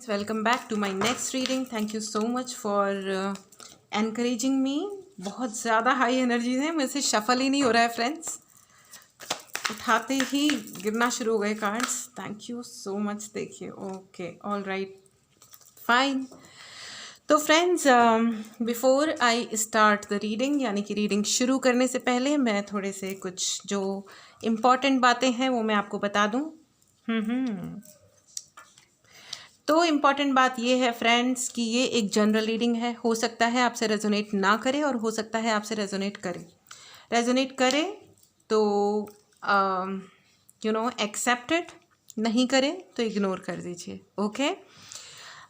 Welcome back to my next reading. Thank you so much for encouraging me. बहुत ज़्यादा high energies हैं, मेरे से शफल ही नहीं हो रहा है फ्रेंड्स। उठाते ही गिरना शुरू हो गए cards. Thank you so much. देखिए, ओके, ऑल राइट, फाइन। तो friends, before I start the reading, यानी कि रीडिंग शुरू करने से पहले मैं थोड़े से कुछ जो इम्पॉर्टेंट बातें हैं वो मैं आपको बता दूँ। तो इम्पॉर्टेंट बात ये है फ्रेंड्स कि ये एक जनरल रीडिंग है। हो सकता है आपसे रेजोनेट ना करे और हो सकता है आपसे रेजोनेट करे। रेजोनेट करे तो एक्सेप्ट इट, नहीं करे तो इग्नोर कर दीजिए। ओके।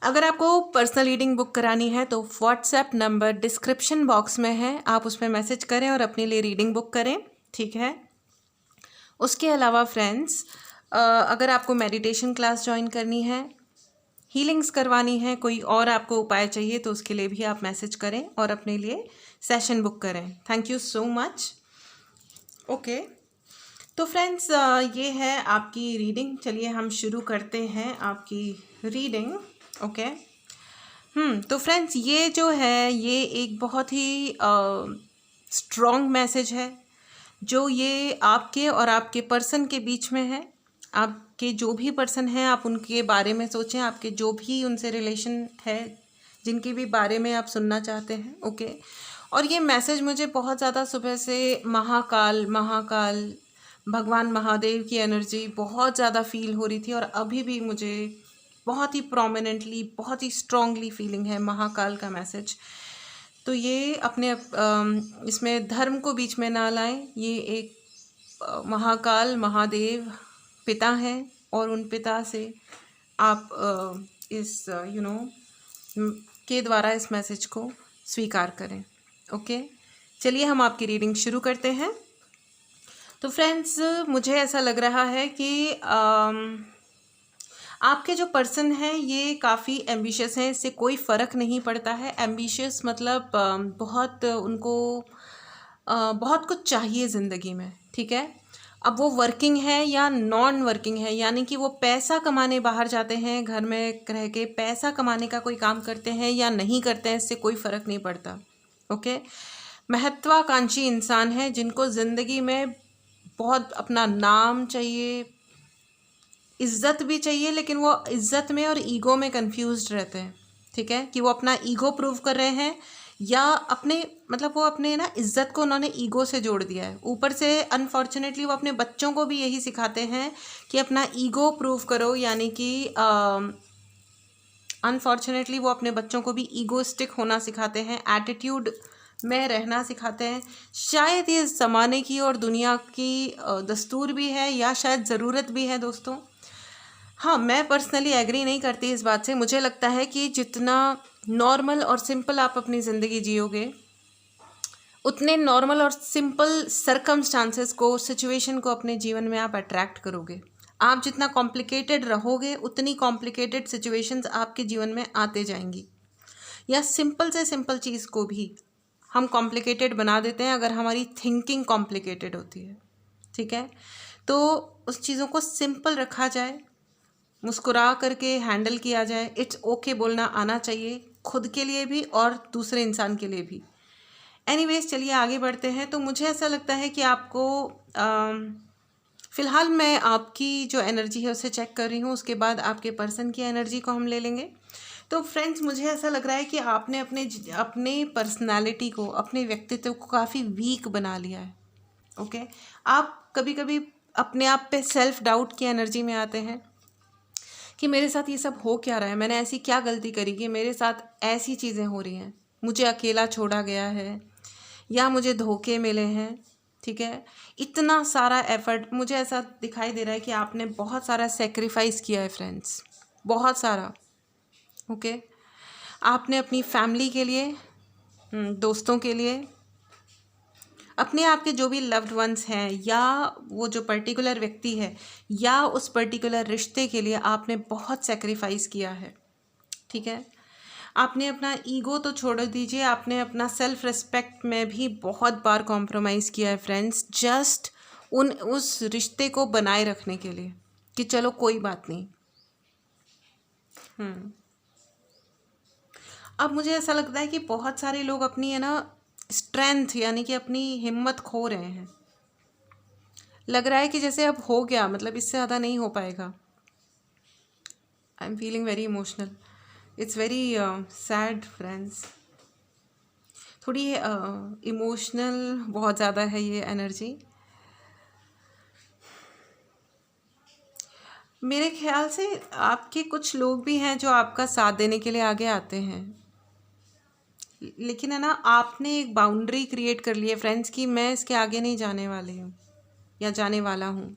अगर आपको पर्सनल रीडिंग बुक करानी है तो व्हाट्सएप नंबर डिस्क्रिप्शन बॉक्स में है, आप उसमें मैसेज करें और अपने लिए रीडिंग बुक करें, ठीक है। उसके अलावा फ्रेंड्स, अगर आपको मेडिटेशन क्लास ज्वाइन करनी है, हीलिंग्स करवानी है, कोई और आपको उपाय चाहिए, तो उसके लिए भी आप मैसेज करें और अपने लिए सेशन बुक करें। Thank you so much. Okay, तो फ्रेंड्स, ये है आपकी रीडिंग। चलिए हम शुरू करते हैं आपकी रीडिंग। ओके। तो फ्रेंड्स, ये जो है ये एक बहुत ही स्ट्रॉन्ग मैसेज है जो ये आपके और आपके पर्सन के बीच में है। आपके जो भी पर्सन हैं, आप उनके बारे में सोचें, आपके जो भी उनसे रिलेशन है, जिनके भी बारे में आप सुनना चाहते हैं। ओके। और ये मैसेज मुझे बहुत ज़्यादा सुबह से महाकाल महाकाल भगवान महादेव की एनर्जी बहुत ज़्यादा फील हो रही थी और अभी भी मुझे बहुत ही प्रोमिनेंटली, बहुत ही स्ट्रांगली फीलिंग है महाकाल का मैसेज। तो ये अपने इसमें धर्म को बीच में ना लाएं। ये एक महाकाल महादेव पिता हैं और उन पिता से आप इस के द्वारा इस मैसेज को स्वीकार करें। ओके, चलिए हम आपकी रीडिंग शुरू करते हैं। तो फ्रेंड्स, मुझे ऐसा लग रहा है कि आपके जो पर्सन हैं ये काफ़ी एम्बिशियस हैं, इससे कोई फ़र्क नहीं पड़ता है। एम्बिशियस मतलब बहुत उनको बहुत कुछ चाहिए ज़िंदगी में, ठीक है। अब वो वर्किंग है या नॉन वर्किंग है, यानी कि वो पैसा कमाने बाहर जाते हैं, घर में रह के पैसा कमाने का कोई काम करते हैं या नहीं करते हैं, इससे कोई फ़र्क नहीं पड़ता। ओके। महत्वाकांक्षी इंसान है जिनको ज़िंदगी में बहुत अपना नाम चाहिए, इज्जत भी चाहिए, लेकिन वो इज्जत में और ईगो में कंफ्यूज्ड रहते हैं, ठीक है। कि वो अपना ईगो प्रूव कर रहे हैं या अपने मतलब वो अपने ना इज्जत को उन्होंने ईगो से जोड़ दिया है। ऊपर से अनफॉर्चुनेटली वो अपने बच्चों को भी यही सिखाते हैं कि अपना ईगो प्रूव करो, यानी कि अनफॉर्चुनेटली वो अपने बच्चों को भी ईगोस्टिक होना सिखाते हैं, एटीट्यूड में रहना सिखाते हैं। शायद ये ज़माने की और दुनिया की दस्तूर भी है या शायद ज़रूरत भी है दोस्तों। हाँ, मैं पर्सनली एग्री नहीं करती इस बात से। मुझे लगता है कि जितना नॉर्मल और सिंपल आप अपनी ज़िंदगी जियोगे, उतने नॉर्मल और सिंपल सर्कमस्टांसेस को, सिचुएशन को अपने जीवन में आप अट्रैक्ट करोगे। आप जितना कॉम्प्लिकेटेड रहोगे उतनी कॉम्प्लिकेटेड सिचुएशंस आपके जीवन में आते जाएंगी। या सिंपल से सिंपल चीज़ को भी हम कॉम्प्लिकेटेड बना देते हैं अगर हमारी थिंकिंग कॉम्प्लिकेटेड होती है, ठीक है। तो उस चीज़ों को सिंपल रखा जाए, मुस्कुरा करके हैंडल किया जाए। इट्स ओके बोलना आना चाहिए, खुद के लिए भी और दूसरे इंसान के लिए भी। एनीवेज, चलिए आगे बढ़ते हैं। तो मुझे ऐसा लगता है कि आपको फ़िलहाल मैं आपकी जो एनर्जी है उसे चेक कर रही हूँ, उसके बाद आपके पर्सन की एनर्जी को हम ले लेंगे। तो फ्रेंड्स, मुझे ऐसा लग रहा है कि आपने अपने पर्सनालिटी को, अपने व्यक्तित्व को काफ़ी वीक बना लिया है। ओके। आप कभी कभी अपने आप पे सेल्फ डाउट की एनर्जी में आते हैं कि मेरे साथ ये सब हो क्या रहा है, मैंने ऐसी क्या गलती करी कि मेरे साथ ऐसी चीज़ें हो रही हैं, मुझे अकेला छोड़ा गया है या मुझे धोखे मिले हैं, ठीक है। इतना सारा एफर्ट, मुझे ऐसा दिखाई दे रहा है कि आपने बहुत सारा सेक्रीफाइस किया है फ्रेंड्स, बहुत सारा। ओके। आपने अपनी फैमिली के लिए, दोस्तों के लिए, अपने आप के जो भी लव्ड वंस हैं या वो जो पर्टिकुलर व्यक्ति है या उस पर्टिकुलर रिश्ते के लिए आपने बहुत सेक्रीफाइस किया है, ठीक है। आपने अपना ईगो तो छोड़ दीजिए, आपने अपना सेल्फ रिस्पेक्ट में भी बहुत बार कॉम्प्रोमाइज़ किया है फ्रेंड्स, जस्ट उस रिश्ते को बनाए रखने के लिए कि चलो कोई बात नहीं। अब मुझे ऐसा लगता है कि बहुत सारे लोग अपनी है ना स्ट्रेंथ यानी कि अपनी हिम्मत खो रहे हैं। लग रहा है कि जैसे अब हो गया, मतलब इससे ज़्यादा नहीं हो पाएगा। I am feeling very emotional, it's very sad friends. थोड़ी इमोशनल बहुत ज़्यादा है ये एनर्जी। मेरे ख्याल से आपके कुछ लोग भी हैं जो आपका साथ देने के लिए आगे आते हैं, लेकिन है ना आपने एक बाउंड्री क्रिएट कर ली है फ्रेंड्स कि मैं इसके आगे नहीं जाने वाली हूँ या जाने वाला हूँ।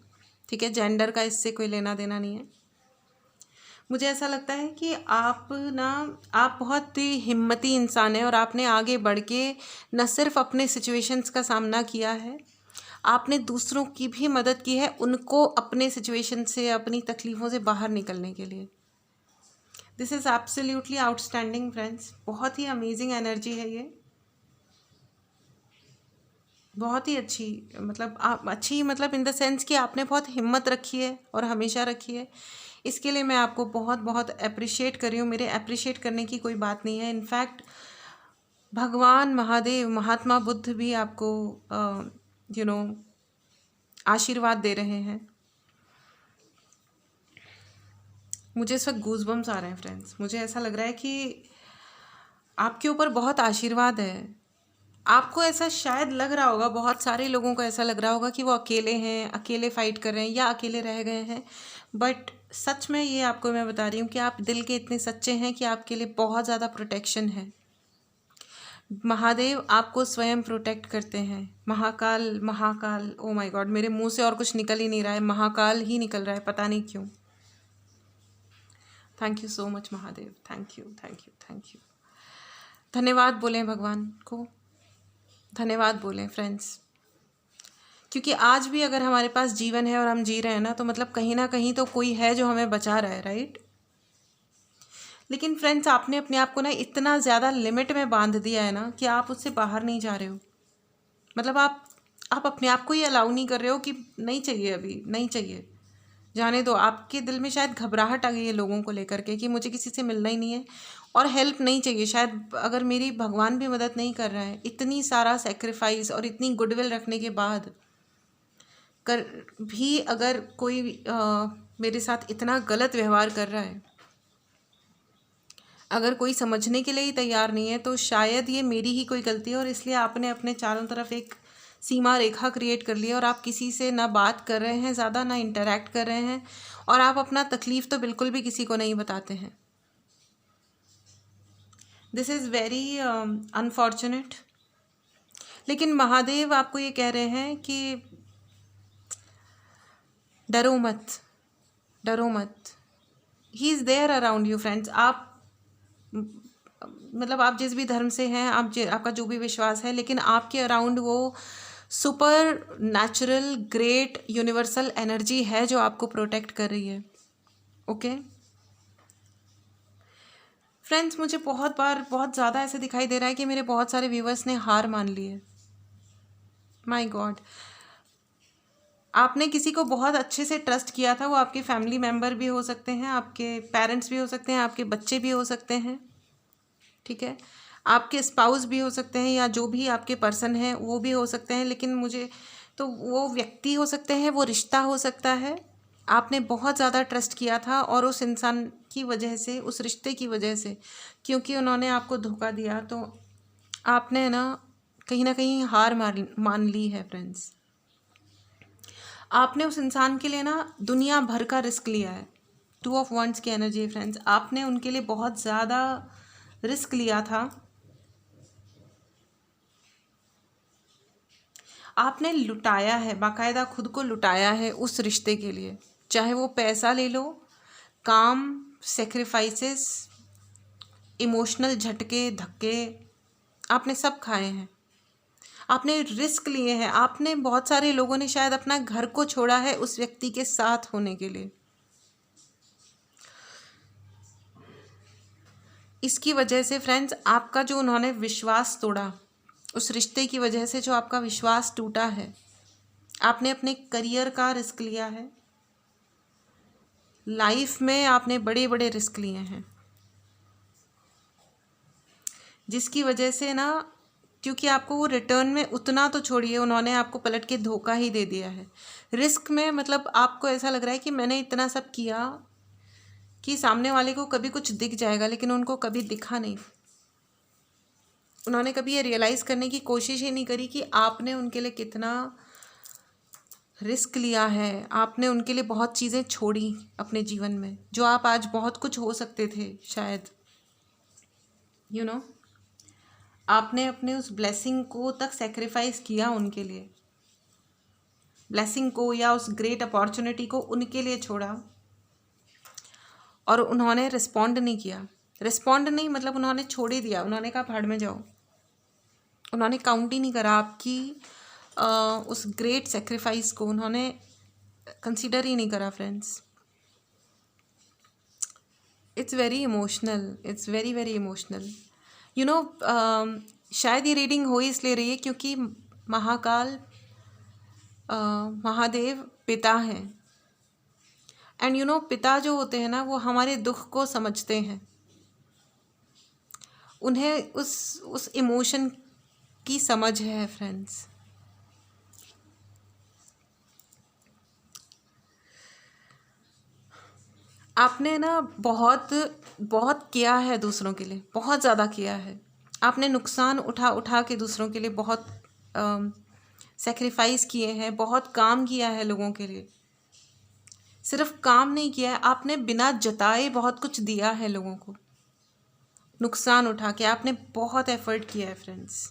ठीक है, जेंडर का इससे कोई लेना देना नहीं है। मुझे ऐसा लगता है कि आप बहुत ही हिम्मती इंसान हैं और आपने आगे बढ़ के न सिर्फ अपने सिचुएशंस का सामना किया है, आपने दूसरों की भी मदद की है उनको अपने सिचुएशन से, अपनी तकलीफ़ों से बाहर निकलने के लिए। This is absolutely outstanding friends. बहुत ही अमेजिंग एनर्जी है ये, बहुत ही अच्छी। मतलब आप अच्छी, मतलब इन द सेंस कि आपने बहुत हिम्मत रखी है और हमेशा रखी है। इसके लिए मैं आपको बहुत बहुत अप्रिशिएट कर रही हूँ। मेरे अप्रिशिएट करने की कोई बात नहीं है। इनफैक्ट भगवान महादेव, महात्मा बुद्ध भी आपको यू नो आशीर्वाद दे रहे हैं। मुझे इस वक्त गूज़बम्स आ रहे हैं फ्रेंड्स। मुझे ऐसा लग रहा है कि आपके ऊपर बहुत आशीर्वाद है। आपको ऐसा शायद लग रहा होगा, बहुत सारे लोगों को ऐसा लग रहा होगा कि वो अकेले हैं, अकेले फाइट कर रहे हैं या अकेले रह गए हैं, बट सच में ये आपको मैं बता रही हूँ कि आप दिल के इतने सच्चे हैं कि आपके लिए बहुत ज़्यादा प्रोटेक्शन है। महादेव आपको स्वयं प्रोटेक्ट करते हैं। महाकाल, महाकाल, ओ माय गॉड, मेरे मुंह से और कुछ निकल ही नहीं रहा है, महाकाल ही निकल रहा है, पता नहीं क्यों। Thank you so much Mahadev, thank you, thank you, thank you. धन्यवाद बोलें भगवान को, धन्यवाद बोलें फ्रेंड्स, क्योंकि आज भी अगर हमारे पास जीवन है और हम जी रहे हैं ना, तो मतलब कहीं ना कहीं तो कोई है जो हमें बचा रहा है, राइट। लेकिन फ्रेंड्स आपने अपने आप को ना इतना ज़्यादा लिमिट में बांध दिया है ना कि आप उससे बाहर नहीं जा रहे हो। मतलब आप अपने आप को ही अलाउ नहीं कर रहे हो कि नहीं चाहिए, अभी नहीं चाहिए, जाने दो। आपके दिल में शायद घबराहट आ गई है लोगों को लेकर के कि मुझे किसी से मिलना ही नहीं है और हेल्प नहीं चाहिए। शायद अगर मेरी भगवान भी मदद नहीं कर रहा है, इतनी सारा सेक्रीफाइस और इतनी गुडविल रखने के बाद कर भी अगर कोई मेरे साथ इतना गलत व्यवहार कर रहा है, अगर कोई समझने के लिए ही तैयार नहीं है, तो शायद ये मेरी ही कोई गलती है। और इसलिए आपने अपने चारों तरफ एक सीमा रेखा क्रिएट कर ली है और आप किसी से ना बात कर रहे हैं ज़्यादा, ना इंटरेक्ट कर रहे हैं, और आप अपना तकलीफ़ तो बिल्कुल भी किसी को नहीं बताते हैं। This is very unfortunate. लेकिन महादेव आपको ये कह रहे हैं कि डरो मत, डरो मत, he is there around you friends. आप मतलब आप जिस भी धर्म से हैं, आपका जो भी विश्वास है, लेकिन आपके अराउंड वो super natural great universal energy है जो आपको प्रोटेक्ट कर रही है। ओके फ्रेंड्स, मुझे बहुत बार बहुत ज़्यादा ऐसे दिखाई दे रहा है कि मेरे बहुत सारे व्यूवर्स ने हार मान ली है। माय गॉड, आपने किसी को बहुत अच्छे से ट्रस्ट किया था। वो आपके फैमिली मेम्बर भी हो सकते हैं, आपके पेरेंट्स भी हो सकते हैं, आपके बच्चे भी हो सकते हैं, ठीक है, आपके स्पाउस भी हो सकते हैं, या जो भी आपके पर्सन हैं वो भी हो सकते हैं। लेकिन मुझे तो वो व्यक्ति हो सकते हैं, वो रिश्ता हो सकता है। आपने बहुत ज़्यादा ट्रस्ट किया था और उस इंसान की वजह से, उस रिश्ते की वजह से, क्योंकि उन्होंने आपको धोखा दिया, तो आपने ना कहीं हार मान ली है फ्रेंड्स। आपने उस इंसान के लिए ना दुनिया भर का रिस्क लिया है। 2 ऑफ वंड्स की एनर्जी है फ्रेंड्स। आपने उनके लिए बहुत ज़्यादा रिस्क लिया था। आपने लुटाया है, बाकायदा खुद को लुटाया है उस रिश्ते के लिए, चाहे वो पैसा ले लो, काम, सेक्रीफाइसेस, इमोशनल झटके, धक्के, आपने सब खाए हैं। आपने रिस्क लिए हैं। आपने, बहुत सारे लोगों ने शायद अपना घर को छोड़ा है उस व्यक्ति के साथ होने के लिए। इसकी वजह से फ्रेंड्स आपका जो उन्होंने विश्वास तोड़ा, उस रिश्ते की वजह से जो आपका विश्वास टूटा है, आपने अपने करियर का रिस्क लिया है। लाइफ में आपने बड़े बड़े रिस्क लिए हैं। जिसकी वजह से ना, क्योंकि आपको वो रिटर्न में उतना तो छोड़िए, उन्होंने आपको पलट के धोखा ही दे दिया है। रिस्क में मतलब आपको ऐसा लग रहा है कि मैंने इतना सब किया कि सामने वाले को कभी कुछ दिख जाएगा, लेकिन उनको कभी दिखा नहीं। उन्होंने कभी ये रियलाइज़ करने की कोशिश ही नहीं करी कि आपने उनके लिए कितना रिस्क लिया है, आपने उनके लिए बहुत चीज़ें छोड़ी अपने जीवन में, जो आप आज बहुत कुछ हो सकते थे शायद, यू नो आपने अपने उस ब्लेसिंग को तक सेक्रीफाइस किया उनके लिए, ब्लेसिंग को या उस ग्रेट अपॉर्चुनिटी को उनके लिए छोड़ा, और उन्होंने रिस्पॉन्ड नहीं किया। रिस्पॉन्ड नहीं मतलब उन्होंने छोड़ ही दिया, उन्होंने कहा भाड़ में जाओ। उन्होंने काउंट ही नहीं करा आपकी उस ग्रेट सेक्रीफाइस को, उन्होंने कंसीडर ही नहीं करा। Friends, it's very emotional, it's very very emotional. You know शायद ये रीडिंग हो ही इसलिए रही है क्योंकि महाकाल महादेव पिता हैं, एंड यू नो पिता जो होते हैं ना, वो हमारे दुख को समझते हैं। उन्हें उस इमोशन की समझ है। फ्रेंड्स, आपने ना बहुत बहुत किया है दूसरों के लिए, बहुत ज़्यादा किया है। आपने नुकसान उठा उठा के दूसरों के लिए बहुत सेक्रीफाइस किए हैं, बहुत काम किया है लोगों के लिए। सिर्फ काम नहीं किया है, आपने बिना जताए बहुत कुछ दिया है लोगों को, नुकसान उठा के आपने बहुत एफर्ट किया है। फ्रेंड्स,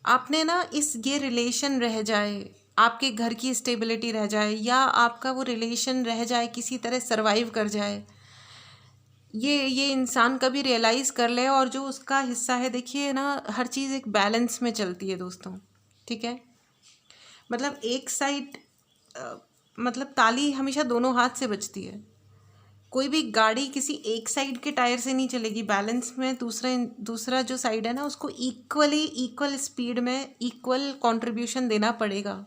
आपने ना ये रिलेशन रह जाए, आपके घर की स्टेबिलिटी रह जाए, या आपका वो रिलेशन रह जाए, किसी तरह सरवाइव कर जाए, ये इंसान कभी रियलाइज़ कर ले, और जो उसका हिस्सा है, देखिए ना, हर चीज़ एक बैलेंस में चलती है दोस्तों, ठीक है। मतलब एक साइड मतलब ताली हमेशा दोनों हाथ से बजती है। कोई भी गाड़ी किसी एक साइड के टायर से नहीं चलेगी, बैलेंस में दूसरा जो साइड है ना, उसको इक्वल स्पीड में इक्वल कंट्रीब्यूशन देना पड़ेगा।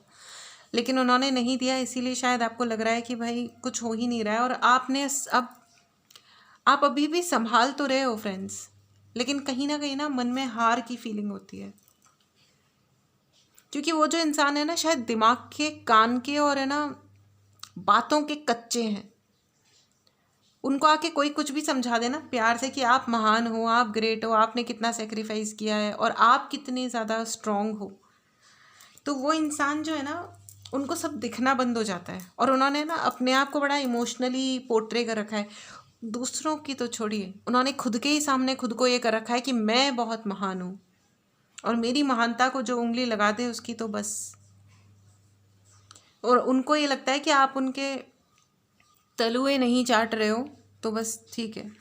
लेकिन उन्होंने नहीं दिया, इसीलिए शायद आपको लग रहा है कि भाई कुछ हो ही नहीं रहा है, और आप अभी भी संभाल तो रहे हो फ्रेंड्स, लेकिन कहीं ना मन में हार की फीलिंग होती है। क्योंकि वो जो इंसान है ना, शायद दिमाग के, कान के और है ना बातों के कच्चे हैं। उनको आके कोई कुछ भी समझा देना प्यार से कि आप महान हो, आप ग्रेट हो, आपने कितना सेक्रीफाइस किया है और आप कितने ज़्यादा स्ट्रांग हो, तो वो इंसान जो है ना, उनको सब दिखना बंद हो जाता है। और उन्होंने ना अपने आप को बड़ा इमोशनली पोर्ट्रे कर रखा है, दूसरों की तो छोड़िए, उन्होंने खुद के ही सामने खुद को ये कर रखा है कि मैं बहुत महान हूँ, और मेरी महानता को जो उंगली लगा दे उसकी तो बस। और उनको ये लगता है कि आप उनके तलुए नहीं चाट रहे हो तो बस ठीक है।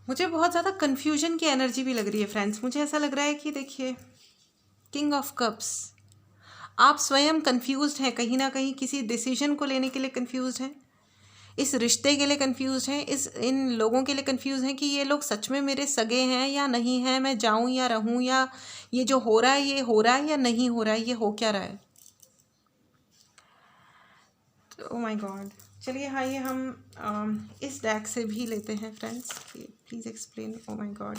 मुझे बहुत ज़्यादा कन्फ्यूजन की एनर्जी भी लग रही है फ्रेंड्स। मुझे ऐसा लग रहा है कि देखिए, किंग ऑफ कप्स, आप स्वयं कंफ्यूज्ड हैं, कहीं ना कहीं किसी डिसीजन को लेने के लिए कंफ्यूज्ड हैं, इस रिश्ते के लिए कंफ्यूज हैं, इन लोगों के लिए कंफ्यूज हैं कि ये लोग सच में मेरे सगे हैं या नहीं हैं, मैं जाऊं या रहूं, या ये जो हो रहा है ये हो रहा है या नहीं हो रहा है, ये हो क्या रहा है। तो ओ माय गॉड, चलिए हाँ, ये हम इस डेक से भी लेते हैं friends. Please explain. Oh my God,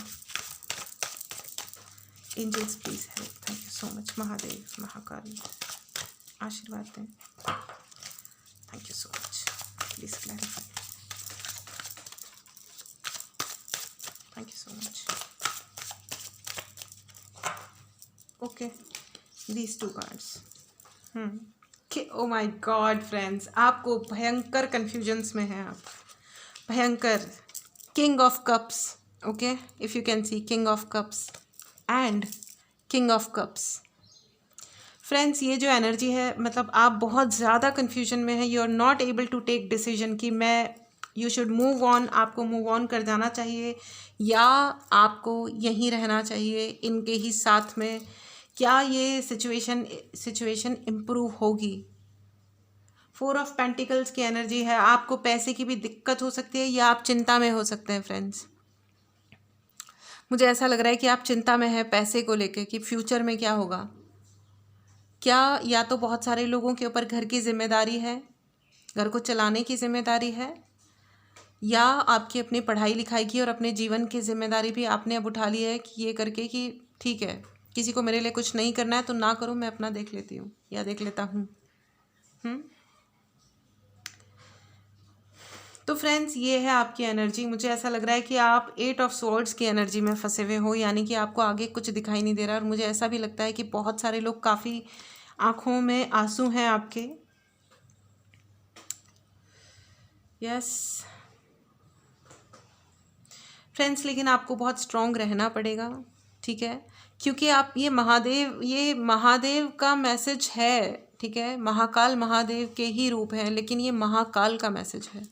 angels please help. Thank you so much. Mahadev, Mahakal, आशीर्वाद दें। Thank you so much. Please clarify. Thank you so much. Okay, these two cards. Oh my God friends, आपको भयंकर confusions में हैं आप, भयंकर। King of cups, okay, if you can see king of cups and king of cups. Friends, ये जो energy है, मतलब आप बहुत ज़्यादा कन्फ्यूजन में है, you are not able to take decision कि यू शुड मूव ऑन, आपको मूव ऑन कर जाना चाहिए या आपको यहीं रहना चाहिए इनके ही साथ में। क्या ये सिचुएशन इम्प्रूव होगी। 4 ऑफ पेंटिकल्स की एनर्जी है, आपको पैसे की भी दिक्कत हो सकती है या आप चिंता में हो सकते हैं फ्रेंड्स। मुझे ऐसा लग रहा है कि आप चिंता में हैं पैसे को लेके कि फ्यूचर में क्या होगा। क्या या तो बहुत सारे लोगों के ऊपर घर की जिम्मेदारी है, घर को चलाने की जिम्मेदारी है, या आपकी अपनी पढ़ाई लिखाई की और अपने जीवन की जिम्मेदारी भी आपने अब उठा ली है कि ये करके कि ठीक है, किसी को मेरे लिए कुछ नहीं करना है तो ना करो, मैं अपना देख लेती हूँ या देख लेता हूँ। तो फ्रेंड्स, ये है आपकी एनर्जी। मुझे ऐसा लग रहा है कि आप 8 ऑफ स्वॉर्ड्स की एनर्जी में फंसे हुए हो, यानी कि आपको आगे कुछ दिखाई नहीं दे रहा। और मुझे ऐसा भी लगता है कि बहुत सारे लोग, काफ़ी आँखों में आंसू हैं आपके। यस फ्रेंड्स, लेकिन आपको बहुत स्ट्रॉन्ग रहना पड़ेगा, ठीक है, क्योंकि आप ये महादेव का मैसेज है, ठीक है, महाकाल महादेव के ही रूप हैं, लेकिन ये महाकाल का मैसेज है।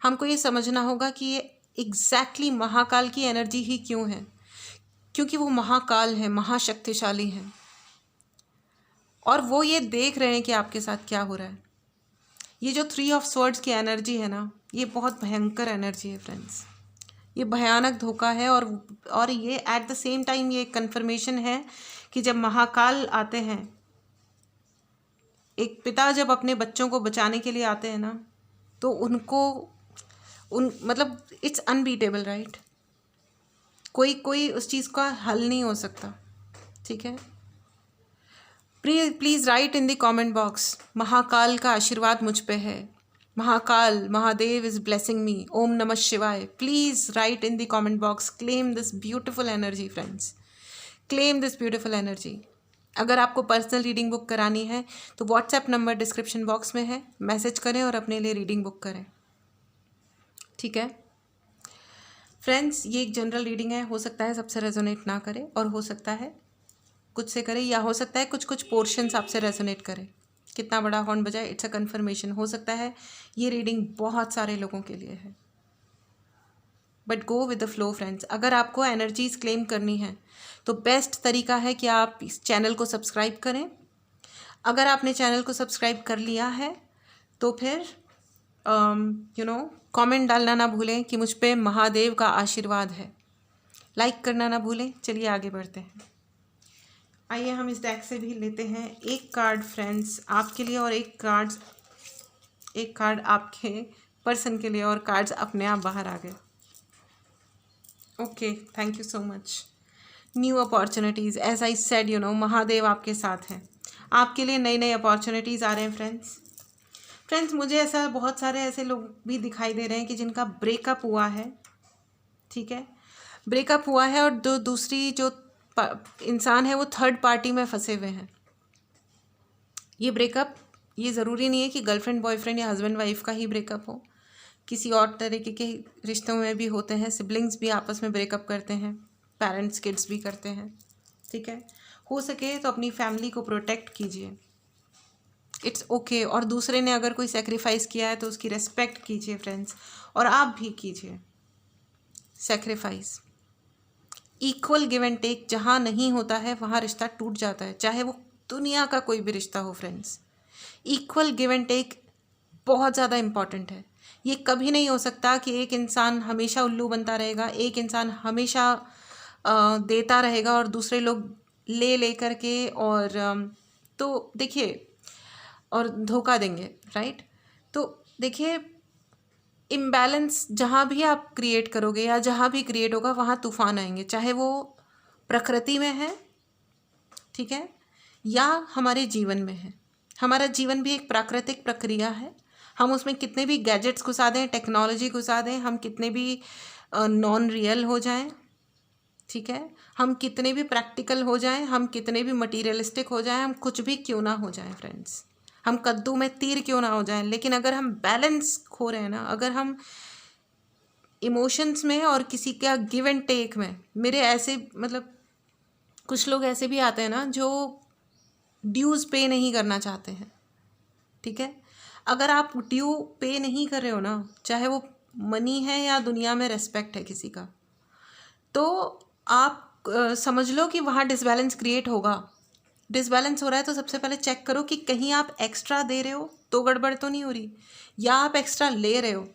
हमको ये समझना होगा कि ये एग्जैक्टली महाकाल की एनर्जी ही क्यों है, क्योंकि वो महाकाल है, महाशक्तिशाली है, और वो ये देख रहे हैं कि आपके साथ क्या हो रहा है। ये जो 3 ऑफ स्वॉर्ड्स की एनर्जी है ना, ये बहुत भयंकर एनर्जी है फ्रेंड्स। ये भयानक धोखा है, और ये एट द सेम टाइम ये कंफर्मेशन है कि जब महाकाल आते हैं, एक पिता जब अपने बच्चों को बचाने के लिए आते हैं ना, तो मतलब इट्स अनबीटेबल, राइट। कोई उस चीज़ का हल नहीं हो सकता, ठीक है। Please write in the comment box, Mahakal का आशीर्वाद मुझ पे है, Mahakal Mahadev is blessing me, ओम नमः शिवाय। Please write in the comment box, claim this beautiful energy friends, claim this beautiful energy. अगर आपको पर्सनल रीडिंग बुक करानी है तो व्हाट्सएप नंबर डिस्क्रिप्शन बॉक्स में है, मैसेज करें और अपने लिए रीडिंग बुक करें, ठीक है फ्रेंड्स। ये एक जनरल रीडिंग है, हो सकता है सबसे रेजोनेट ना करे, और हो सकता है कुछ से करे, या हो सकता है कुछ पोर्शंस आपसे रेजोनेट करे। कितना बड़ा हॉर्न बजाए, इट्स अ कन्फर्मेशन। हो सकता है ये रीडिंग बहुत सारे लोगों के लिए है, but go with the flow friends. अगर आपको एनर्जीज क्लेम करनी है तो बेस्ट तरीका है कि आप इस चैनल को सब्सक्राइब करें। अगर आपने चैनल को सब्सक्राइब कर लिया है तो फिर कमेंट डालना ना भूलें कि मुझ पे महादेव का आशीर्वाद है, लाइक करना ना भूलें। चलिए आगे बढ़ते हैं। आइए हम इस डेक से भी लेते हैं एक कार्ड फ्रेंड्स आपके लिए, और एक कार्ड आपके पर्सन के लिए, और कार्ड्स अपने आप बाहर आ गए। Okay, thank you so much. New opportunities, as I said, Mahadev आपके साथ हैं। आपके लिए नई नई अपॉर्चुनिटीज़ आ रहे हैं फ्रेंड्स। मुझे ऐसा बहुत सारे ऐसे लोग भी दिखाई दे रहे हैं कि जिनका ब्रेकअप हुआ है, ठीक है, ब्रेकअप हुआ है, और दूसरी जो इंसान है वो थर्ड पार्टी में फंसे हुए हैं। ये ब्रेकअप, ये ज़रूरी नहीं है कि गर्लफ्रेंड बॉयफ्रेंड या हस्बैंड वाइफ का ही ब्रेकअप हो, किसी और तरीके के रिश्तों में भी होते हैं। सिबलिंग्स भी आपस में ब्रेकअप करते हैं, पेरेंट्स किड्स भी करते हैं, ठीक है। हो सके तो अपनी फैमिली को प्रोटेक्ट कीजिए, इट्स ओके। और दूसरे ने अगर कोई सेक्रीफाइस किया है तो उसकी रेस्पेक्ट कीजिए फ्रेंड्स, और आप भी कीजिए sacrifice. Equal give and take जहाँ नहीं होता है वहाँ रिश्ता टूट जाता है, चाहे वो दुनिया का कोई भी रिश्ता हो friends. Equal give and take बहुत ज़्यादा इम्पॉर्टेंट है। ये कभी नहीं हो सकता कि एक इंसान हमेशा उल्लू बनता रहेगा, एक इंसान हमेशा देता रहेगा और दूसरे लोग ले करके, और तो देखिए, और धोखा देंगे, राइट। तो देखिए, इम्बैलेंस जहाँ भी आप क्रिएट करोगे या जहाँ भी क्रिएट होगा वहाँ तूफान आएंगे, चाहे वो प्रकृति में है, ठीक है, या हमारे जीवन में है। हमारा जीवन भी एक प्राकृतिक प्रक्रिया है। हम उसमें कितने भी गैजेट्स घुसा दें, टेक्नोलॉजी घुसा दें, हम कितने भी नॉन रियल हो जाएं, ठीक है, हम कितने भी प्रैक्टिकल हो जाएं, हम कितने भी मटीरियलिस्टिक हो जाएं, हम कुछ भी क्यों ना हो जाएं फ्रेंड्स, हम कद्दू में तीर क्यों ना हो जाएं, लेकिन अगर हम बैलेंस खो रहे हैं ना, अगर हम इमोशंस में और किसी का गिव एंड टेक में, मेरे ऐसे मतलब कुछ लोग ऐसे भी आते हैं ना जो ड्यूज़ पे नहीं करना चाहते हैं, ठीक है। अगर आप ड्यू पे नहीं कर रहे हो ना, चाहे वो मनी है या दुनिया में रेस्पेक्ट है किसी का, तो आप समझ लो कि वहाँ डिसबैलेंस क्रिएट होगा। डिसबैलेंस हो रहा है तो सबसे पहले चेक करो कि कहीं आप एक्स्ट्रा दे रहे हो तो गड़बड़ तो नहीं हो रही, या आप एक्स्ट्रा ले रहे हो,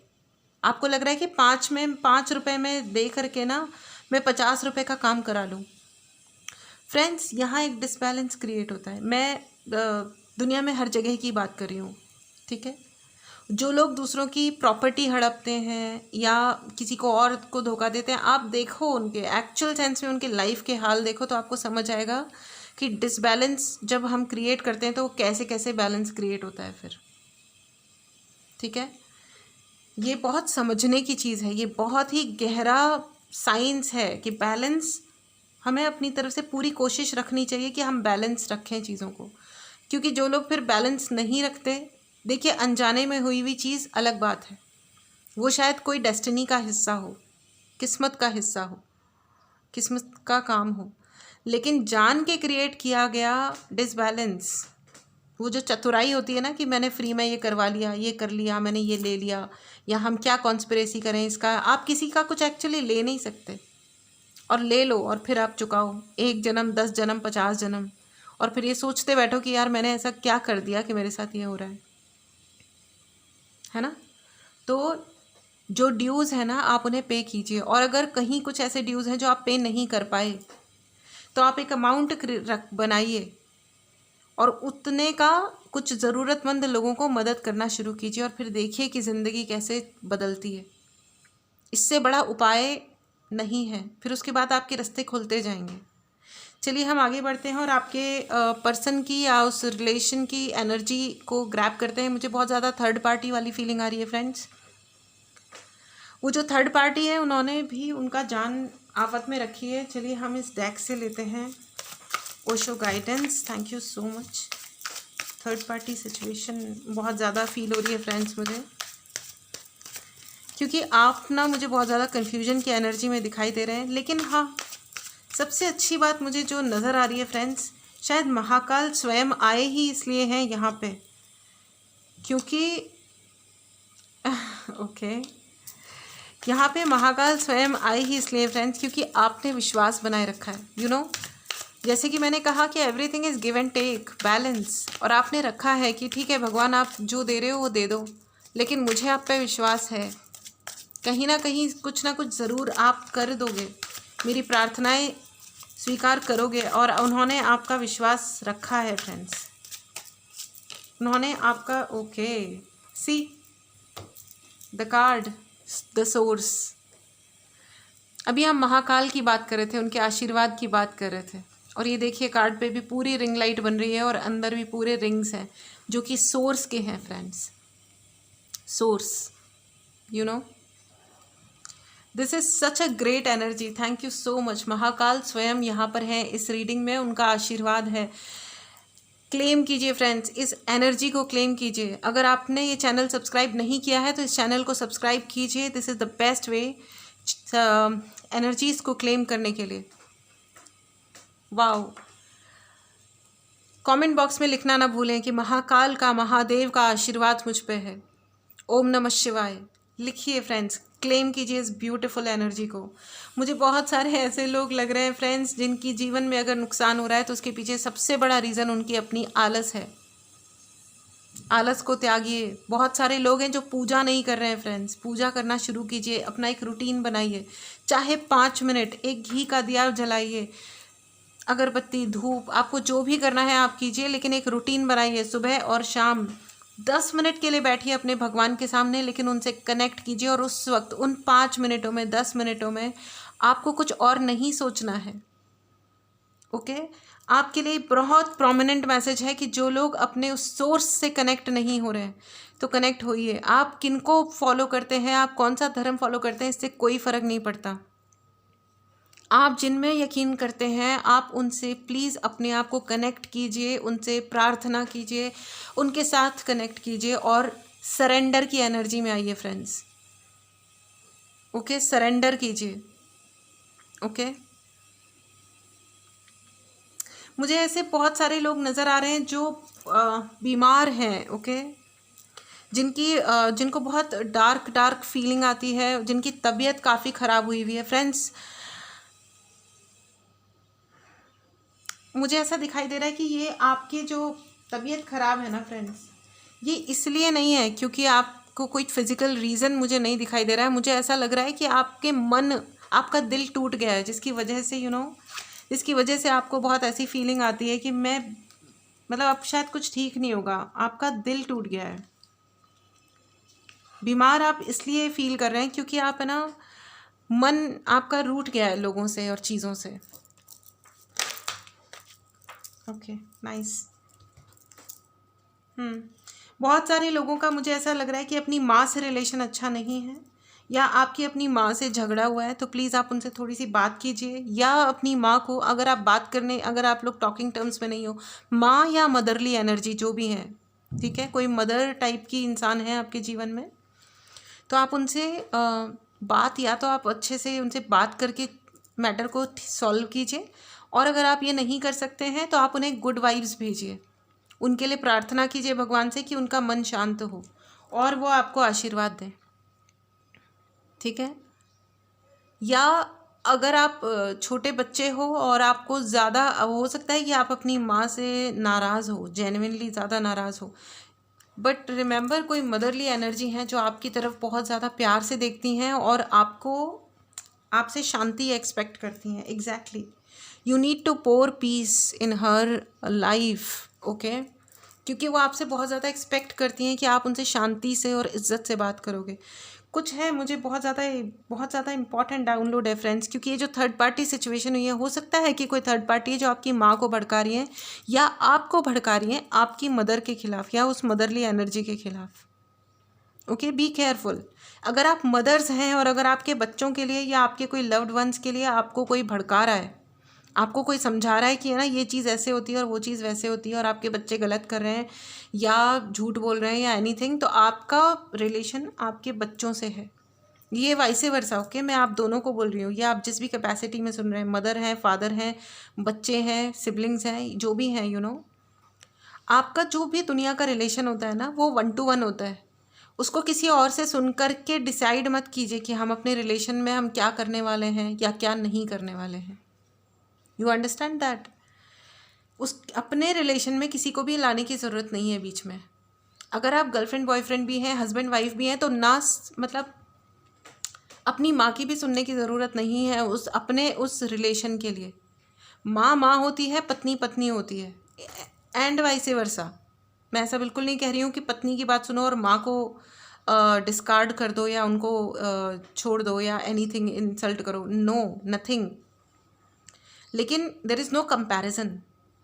आपको लग रहा है कि 5 रुपए में दे करके ना मैं 50 रुपए का काम करा लूँ। फ्रेंड्स, यहाँ एक डिसबैलेंस क्रिएट होता है। मैं दुनिया में हर जगह की बात कर रही हूँ, ठीक है। जो लोग दूसरों की प्रॉपर्टी हड़पते हैं या किसी को और को धोखा देते हैं, आप देखो उनके एक्चुअल सेंस में उनके लाइफ के हाल देखो तो आपको समझ आएगा कि डिसबैलेंस जब हम क्रिएट करते हैं तो वो कैसे कैसे बैलेंस क्रिएट होता है फिर। ठीक है, ये बहुत समझने की चीज़ है, ये बहुत ही गहरा साइंस है कि बैलेंस हमें अपनी तरफ से पूरी कोशिश रखनी चाहिए कि हम बैलेंस रखें चीज़ों को। क्योंकि जो लोग फिर बैलेंस नहीं रखते, देखिए अनजाने में हुई हुई चीज़ अलग बात है, वो शायद कोई डेस्टिनी का हिस्सा हो, किस्मत का हिस्सा हो, किस्मत का काम हो, लेकिन जान के क्रिएट किया गया डिसबैलेंस, वो जो चतुराई होती है ना कि मैंने फ्री में ये करवा लिया, ये कर लिया, मैंने ये ले लिया, या हम क्या कॉन्स्पिरेसी करें इसका, आप किसी का कुछ एक्चुअली ले नहीं सकते, और ले लो और फिर आप चुकाओ 1 जन्म 10 जन्म 50 जन्म, और फिर ये सोचते बैठो कि यार मैंने ऐसा क्या कर दिया कि मेरे साथ ये हो रहा है ना। तो जो ड्यूज़ है ना आप उन्हें पे कीजिए, और अगर कहीं कुछ ऐसे ड्यूज़ हैं जो आप पे नहीं कर पाए तो आप एक अमाउंट बनाइए और उतने का कुछ ज़रूरतमंद लोगों को मदद करना शुरू कीजिए, और फिर देखिए कि ज़िंदगी कैसे बदलती है। इससे बड़ा उपाय नहीं है, फिर उसके बाद आपके रास्ते खुलते जाएंगे। चलिए हम आगे बढ़ते हैं और आपके पर्सन की या उस रिलेशन की एनर्जी को ग्रैब करते हैं। मुझे बहुत ज़्यादा थर्ड पार्टी वाली फीलिंग आ रही है फ्रेंड्स। वो जो थर्ड पार्टी है उन्होंने भी उनका जान आफत में रखी है। चलिए हम इस डेक से लेते हैं Osho guidance. Thank you so much. Third party situation बहुत ज़्यादा फील हो रही है फ्रेंड्स मुझे, क्योंकि आप ना मुझे बहुत ज़्यादा कन्फ्यूजन की एनर्जी में दिखाई दे रहे हैं। लेकिन हाँ, सबसे अच्छी बात मुझे जो नज़र आ रही है फ्रेंड्स, शायद महाकाल स्वयं आए ही इसलिए हैं यहाँ पे, क्योंकि ओके यहाँ पे महाकाल स्वयं आए ही इसलिए फ्रेंड्स क्योंकि आपने विश्वास बनाए रखा है। यू नो, जैसे कि मैंने कहा कि everything is give and take, balance, और आपने रखा है कि ठीक है भगवान आप जो दे रहे हो वो दे दो, लेकिन मुझे आप पे विश्वास है, कहीं ना कहीं कुछ ना कुछ ज़रूर आप कर दोगे, मेरी प्रार्थनाएं स्वीकार करोगे। और उन्होंने आपका विश्वास रखा है फ्रेंड्स, उन्होंने आपका okay see the card the source. अभी हम महाकाल की बात कर रहे थे, उनके आशीर्वाद की बात कर रहे थे, और ये देखिए कार्ड पे भी पूरी रिंग लाइट बन रही है और अंदर भी पूरे रिंग्स हैं जो कि सोर्स के हैं friends. Source, you know, this is such a great energy. Thank you so much. Mahakal स्वयं यहाँ पर हैं इस रीडिंग में, उनका आशीर्वाद है। क्लेम कीजिए फ्रेंड्स, इस एनर्जी को क्लेम कीजिए। अगर आपने ये चैनल सब्सक्राइब नहीं किया है तो इस चैनल को सब्सक्राइब कीजिए। This is the best way energies को क्लेम करने के लिए। वाओ, कमेंट बॉक्स में लिखना ना भूलें कि महाकाल का, महादेव का आशीर्वाद मुझ पे है। ओम नमः शिवाय लिखिए फ्रेंड्स, क्लेम कीजिए इस ब्यूटीफुल एनर्जी को। मुझे बहुत सारे ऐसे लोग लग रहे हैं फ्रेंड्स जिनकी जीवन में अगर नुकसान हो रहा है तो उसके पीछे सबसे बड़ा रीज़न उनकी अपनी आलस है। आलस को त्यागिए। बहुत सारे लोग हैं जो पूजा नहीं कर रहे हैं फ्रेंड्स, पूजा करना शुरू कीजिए। अपना एक रूटीन बनाइए, चाहे 5 मिनट एक घी का दिया जलाइए, अगरबत्ती, धूप, आपको जो भी करना है आप कीजिए, लेकिन एक रूटीन बनाइए। सुबह और शाम 10 मिनट के लिए बैठिए अपने भगवान के सामने, लेकिन उनसे कनेक्ट कीजिए। और उस वक्त उन 5 मिनटों में, 10 मिनटों में आपको कुछ और नहीं सोचना है। ओके, आपके लिए बहुत प्रोमिनेंट मैसेज है कि जो लोग अपने उस सोर्स से कनेक्ट नहीं हो रहे हैं तो कनेक्ट होइए। आप किनको फॉलो करते हैं, आप कौन सा धर्म फॉलो करते हैं, इससे कोई फ़र्क नहीं पड़ता। आप जिनमें यकीन करते हैं आप उनसे प्लीज़ अपने आप को कनेक्ट कीजिए, उनसे प्रार्थना कीजिए, उनके साथ कनेक्ट कीजिए और सरेंडर की एनर्जी में आइए फ्रेंड्स। ओके, सरेंडर कीजिए। ओके, मुझे ऐसे बहुत सारे लोग नज़र आ रहे हैं जो बीमार हैं। ओके, जिनको बहुत डार्क फीलिंग आती है, जिनकी तबीयत काफ़ी ख़राब हुई हुई है फ्रेंड्स। मुझे ऐसा दिखाई दे रहा है कि ये आपकी जो तबीयत ख़राब है ना फ्रेंड्स, ये इसलिए नहीं है क्योंकि आपको कोई फिज़िकल रीज़न मुझे नहीं दिखाई दे रहा है। मुझे ऐसा लग रहा है कि आपके मन, आपका दिल टूट गया है, जिसकी वजह से इसकी वजह से आपको बहुत ऐसी फीलिंग आती है कि मतलब अब शायद कुछ ठीक नहीं होगा, आपका दिल टूट गया है। बीमार आप इसलिए फील कर रहे हैं क्योंकि आप है ना, मन आपका रूठ गया है लोगों से और चीज़ों से। Okay, nice. बहुत सारे लोगों का मुझे ऐसा लग रहा है कि अपनी माँ से रिलेशन अच्छा नहीं है, या आपकी अपनी माँ से झगड़ा हुआ है, तो प्लीज़ आप उनसे थोड़ी सी बात कीजिए। या अपनी माँ को अगर आप बात करने, अगर आप लोग टॉकिंग टर्म्स में नहीं हो, माँ या मदरली एनर्जी जो भी है, ठीक है, कोई मदर टाइप की इंसान है आपके जीवन में, तो आप उनसे बात, या तो आप अच्छे से उनसे बात करके मैटर को सॉल्व कीजिए, और अगर आप ये नहीं कर सकते हैं तो आप उन्हें गुड वाइब्स भेजिए, उनके लिए प्रार्थना कीजिए भगवान से कि उनका मन शांत हो और वो आपको आशीर्वाद दें, ठीक है। या अगर आप छोटे बच्चे हो और आपको ज़्यादा हो सकता है कि आप अपनी माँ से नाराज़ हो, जेन्युइनली ज़्यादा नाराज़ हो, बट रिमेंबर कोई मदरली एनर्जी है जो आपकी तरफ बहुत ज़्यादा प्यार से देखती हैं और आपसे शांति एक्सपेक्ट करती हैं। Exactly, you need to pour peace in her life, okay, क्योंकि वो आपसे बहुत ज़्यादा एक्सपेक्ट करती हैं कि आप उनसे शांति से और इज्जत से बात करोगे। कुछ है, मुझे बहुत ज़्यादा इंपॉर्टेंट डाउनलोड है फ्रेंड्स, क्योंकि ये जो थर्ड पार्टी सिचुएशन हुई है, हो सकता है कि कोई थर्ड पार्टी है जो आपकी माँ को भड़का रही है या आपको भड़का रही है आपकी मदर के खिलाफ या उस मदरली एनर्जी के खिलाफ। Okay, be careful. अगर आप मदर्स हैं और अगर आपके बच्चों के लिए या आपके कोई लव्ड वंस के लिए आपको कोई भड़का रहा है, आपको कोई समझा रहा है कि है ना ये चीज़ ऐसे होती है और वो चीज़ वैसे होती है और आपके बच्चे गलत कर रहे हैं या झूठ बोल रहे हैं या एनीथिंग, तो आपका रिलेशन आपके बच्चों से है, ये वाइसे वर्सा। ओके, मैं आप दोनों को बोल रही हूँ, ये आप जिस भी कैपेसिटी में सुन रहे हैं, मदर हैं, फादर हैं, बच्चे हैं, सिबलिंग्स हैं, जो भी हैं, आपका जो भी दुनिया का रिलेशन होता है ना, वो 1 to 1 होता है। उसको किसी और से सुन कर के डिसाइड मत कीजिए कि हम अपने रिलेशन में हम क्या करने वाले हैं या क्या नहीं करने वाले हैं। You understand that? उस अपने रिलेशन में किसी को भी लाने की ज़रूरत नहीं है बीच में। अगर आप गर्लफ्रेंड बॉयफ्रेंड भी हैं, हस्बैंड वाइफ भी हैं, तो मतलब अपनी माँ की भी सुनने की ज़रूरत नहीं है उस रिलेशन के लिए। माँ माँ होती है, पत्नी पत्नी होती है, एंड वाइसे वर्सा। मैं ऐसा बिल्कुल नहीं कह रही हूँ कि पत्नी की बात सुनो और माँ को डिस्कार्ड कर दो या उनको छोड़ दो या एनीथिंग इंसल्ट करो, नो, नथिंग। लेकिन देर इज़ नो कंपैरिजन।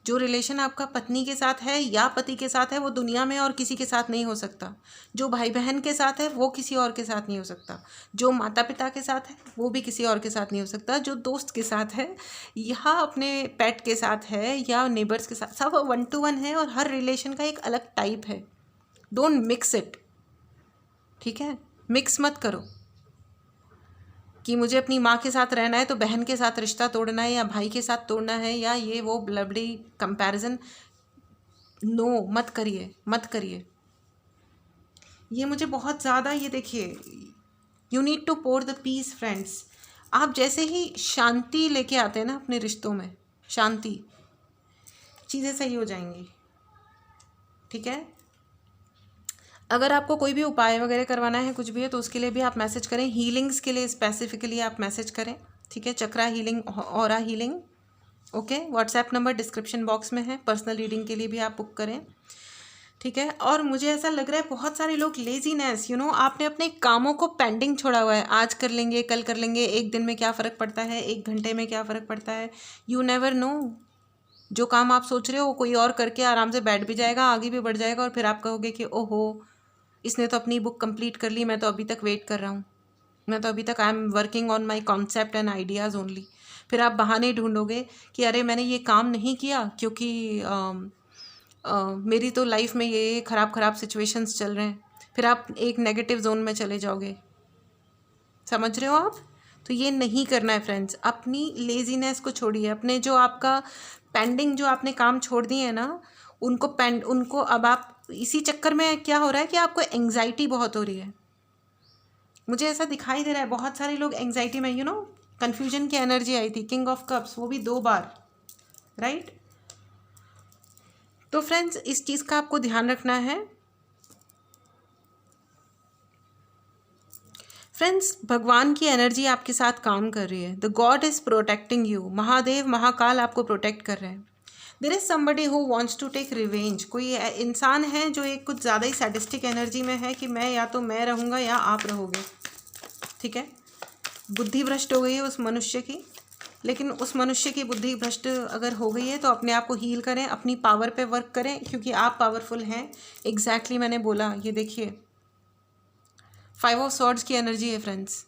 जो रिलेशन आपका पत्नी के साथ है या पति के साथ है, वो दुनिया में और किसी के साथ नहीं हो सकता। जो भाई बहन के साथ है वो किसी और के साथ नहीं हो सकता। जो माता पिता के साथ है वो भी किसी और के साथ नहीं हो सकता। जो दोस्त के साथ है या अपने पेट के साथ है या नेबर्स के साथ, सब 1 to 1 है और हर रिलेशन का एक अलग टाइप है। डोंट मिक्स इट, ठीक है, मिक्स मत करो कि मुझे अपनी माँ के साथ रहना है तो बहन के साथ रिश्ता तोड़ना है या भाई के साथ तोड़ना है या ये वो ब्लडी कंपैरिजन। नो, मत करिए, मत करिए। ये मुझे बहुत ज़्यादा, ये देखिए, you need to pour the peace friends. आप जैसे ही शांति लेके आते हैं ना अपने रिश्तों में, शांति, चीज़ें सही हो जाएंगी, ठीक है। अगर आपको कोई भी उपाय वगैरह करवाना है, कुछ भी है, तो उसके लिए भी आप मैसेज करें। हीलिंग्स के लिए स्पेसिफिकली आप मैसेज करें, ठीक है। Chakra healing, aura healing, okay. WhatsApp number description box में है। पर्सनल रीडिंग के लिए भी आप बुक करें, ठीक है। और मुझे ऐसा लग रहा है बहुत सारे लोग लेजीनेस, आपने अपने कामों को पेंडिंग छोड़ा हुआ है। आज कर लेंगे, कल कर लेंगे, एक दिन में क्या फ़र्क पड़ता है, 1 घंटे में क्या फ़र्क पड़ता है, यू नेवर नो। जो काम आप सोच रहे हो वो कोई और करके आराम से बैठ भी जाएगा, आगे भी बढ़ जाएगा, और फिर आप कहोगे कि ओहो, इसने तो अपनी बुक कंप्लीट कर ली, मैं तो अभी तक वेट कर रहा हूँ, मैं तो अभी तक I am working on my concept and ideas only. फिर आप बहाने ढूंढोगे कि अरे मैंने ये काम नहीं किया क्योंकि मेरी तो लाइफ में ये ख़राब सिचुएशंस चल रहे हैं। फिर आप एक नेगेटिव जोन में चले जाओगे, समझ रहे हो आप? तो ये नहीं करना है फ्रेंड्स। अपनी लेजीनेस को छोड़िए, अपने जो आपका पेंडिंग, जो आपने काम छोड़ दिए हैं ना, उनको अब आप, इसी चक्कर में क्या हो रहा है कि आपको एंग्जाइटी बहुत हो रही है। मुझे ऐसा दिखाई दे रहा है बहुत सारे लोग एंग्जाइटी में, कन्फ्यूजन की एनर्जी आई थी, किंग ऑफ कप्स, वो भी 2 बार, राइट। तो फ्रेंड्स, इस चीज़ का आपको ध्यान रखना है। फ्रेंड्स, भगवान की एनर्जी आपके साथ काम कर रही है। The God is protecting you. Mahadev, Mahakal आपको प्रोटेक्ट कर रहे हैं। There is somebody who wants to take revenge. कोई इंसान है जो एक कुछ ज़्यादा ही सैडिस्टिक एनर्जी में है कि मैं या तो मैं रहूँगा या आप रहोगे, ठीक है। बुद्धि भ्रष्ट हो गई है उस मनुष्य की, लेकिन उस मनुष्य की बुद्धि भ्रष्ट अगर हो गई है तो अपने आप को हील करें, अपनी पावर पे वर्क करें, क्योंकि आप पावरफुल हैं। एग्जैक्टली मैंने बोला, ये देखिए 5 ऑफ स्वॉर्ड्स की एनर्जी है फ्रेंड्स।